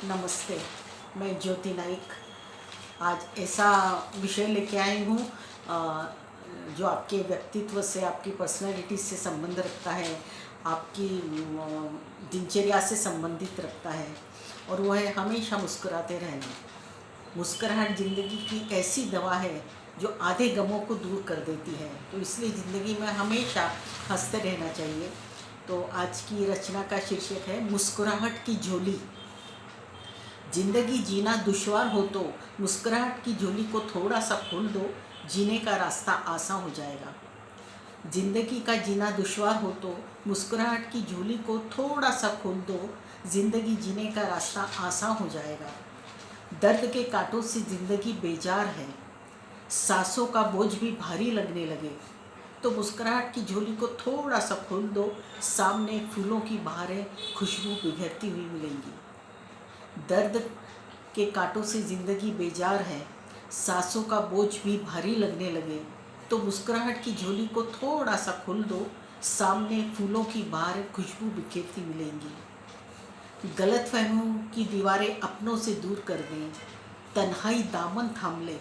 नमस्ते। मैं ज्योति नाइक आज ऐसा विषय लेके आई हूँ जो आपके व्यक्तित्व से, आपकी पर्सनैलिटी से संबंध रखता है, आपकी दिनचर्या से संबंधित रखता है, और वो है हमेशा मुस्कुराते रहना। मुस्कुराहट ज़िंदगी की ऐसी दवा है जो आधे गमों को दूर कर देती है, तो इसलिए ज़िंदगी में हमेशा हंसते रहना चाहिए। तो आज की रचना का शीर्षक है मुस्कुराहट की झोली। जिंदगी जीना दुश्वार हो तो मुस्कुराहट की झोली को थोड़ा सा खोल दो, जीने का रास्ता आसान हो जाएगा। जिंदगी का जीना दुश्वार हो तो मुस्कुराहट की झोली को थोड़ा सा खोल दो, जिंदगी जीने का रास्ता आसान हो जाएगा। दर्द के कांटों से जिंदगी बेजार है, सांसों का बोझ भी भारी लगने लगे तो मुस्कुराहट की झोली को थोड़ा सा खोल दो, सामने फूलों की बहारें खुशबू बिखरती हुई मिलेंगी। दर्द के कांटों से ज़िंदगी बेजार है, सांसों का बोझ भी भारी लगने लगे तो मुस्कुराहट की झोली को थोड़ा सा खोल दो, सामने फूलों की बहार खुशबू बिखेरती मिलेंगी। गलतफहमियों की दीवारें अपनों से दूर कर दें, तन्हाई दामन थाम ले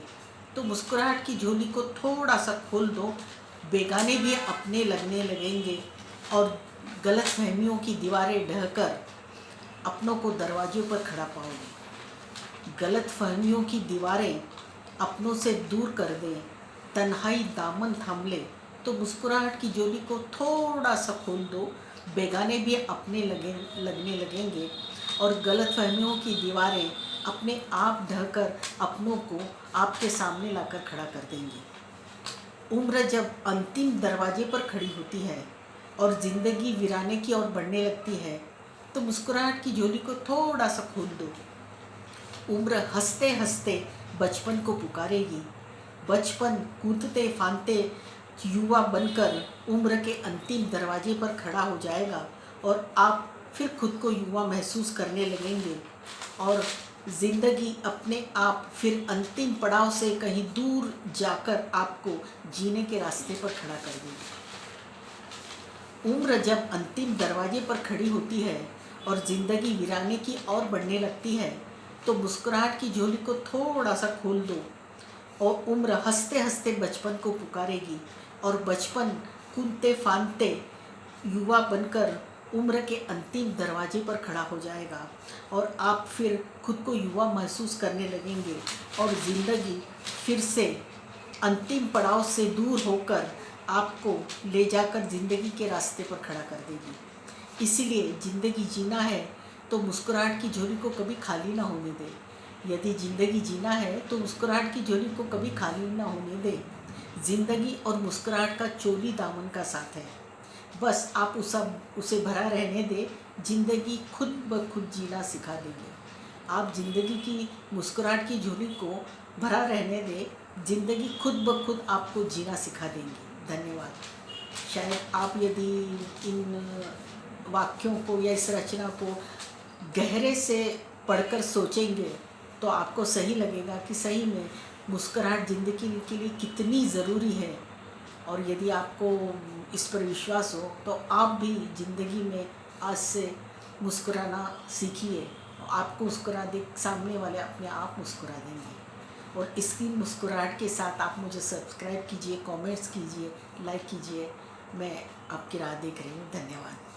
तो मुस्कुराहट की झोली को थोड़ा सा खोल दो, बेगाने भी अपने लगने लगेंगे और गलतफहमियों की दीवारें ढहकर अपनों को दरवाजों पर खड़ा पाओगे। गलत फहमियों की दीवारें अपनों से दूर कर दें, तन्हाई दामन थाम ले तो मुस्कुराहट की झोली को थोड़ा सा खोल दो, बेगाने भी अपने लगने लगेंगे और गलत फहमियों की दीवारें अपने आप ढहकर अपनों को आपके सामने लाकर खड़ा कर देंगी। उम्र जब अंतिम दरवाजे पर खड़ी होती है और ज़िंदगी वीराने की ओर बढ़ने लगती है तो मुस्कुराहट की झोली को थोड़ा सा खोल दो। उम्र हंसते हंसते बचपन को पुकारेगी, बचपन कूदते फांदते युवा बनकर उम्र के अंतिम दरवाजे पर खड़ा हो जाएगा और आप फिर खुद को युवा महसूस करने लगेंगे और ज़िंदगी अपने आप फिर अंतिम पड़ाव से कहीं दूर जाकर आपको जीने के रास्ते पर खड़ा कर देगी। उम्र जब अंतिम दरवाजे पर खड़ी होती है और ज़िंदगी वीराने की ओर बढ़ने लगती है तो मुस्कुराहट की झोली को थोड़ा सा खोल दो और उम्र हंसते हंसते बचपन को पुकारेगी और बचपन कूदते फांदते युवा बनकर उम्र के अंतिम दरवाजे पर खड़ा हो जाएगा और आप फिर खुद को युवा महसूस करने लगेंगे और ज़िंदगी फिर से अंतिम पड़ाव से दूर होकर आपको ले जाकर ज़िंदगी के रास्ते पर खड़ा कर देगी। इसीलिए ज़िंदगी जीना है तो मुस्कुराहट की झोली को कभी खाली ना होने दे। यदि ज़िंदगी जीना है तो मुस्कुराहट की झोली को कभी खाली ना होने दे। ज़िंदगी और मुस्कुराहट का चोली दामन का साथ है, बस आप उसे भरा रहने दे, ज़िंदगी खुद ब खुद जीना सिखा देगी। आप ज़िंदगी की मुस्कुराहट की झोली को भरा रहने दें, ज़िंदगी खुद ब खुद आपको जीना सिखा देंगी। धन्यवाद। शायद आप यदि इन वाक्यों को या इस रचना को गहरे से पढ़कर सोचेंगे तो आपको सही लगेगा कि सही में मुस्कुराहट ज़िंदगी के लिए कितनी ज़रूरी है। और यदि आपको इस पर विश्वास हो तो आप भी ज़िंदगी में आज से मुस्कुराना सीखिए। आपको मुस्कुरा दे सामने वाले अपने आप मुस्कुरा देंगे। और इसकी मुस्कुराहट के साथ आप मुझे सब्सक्राइब कीजिए, कमेंट्स कीजिए, लाइक कीजिए। मैं आपकी राह देख रही हूँ। धन्यवाद।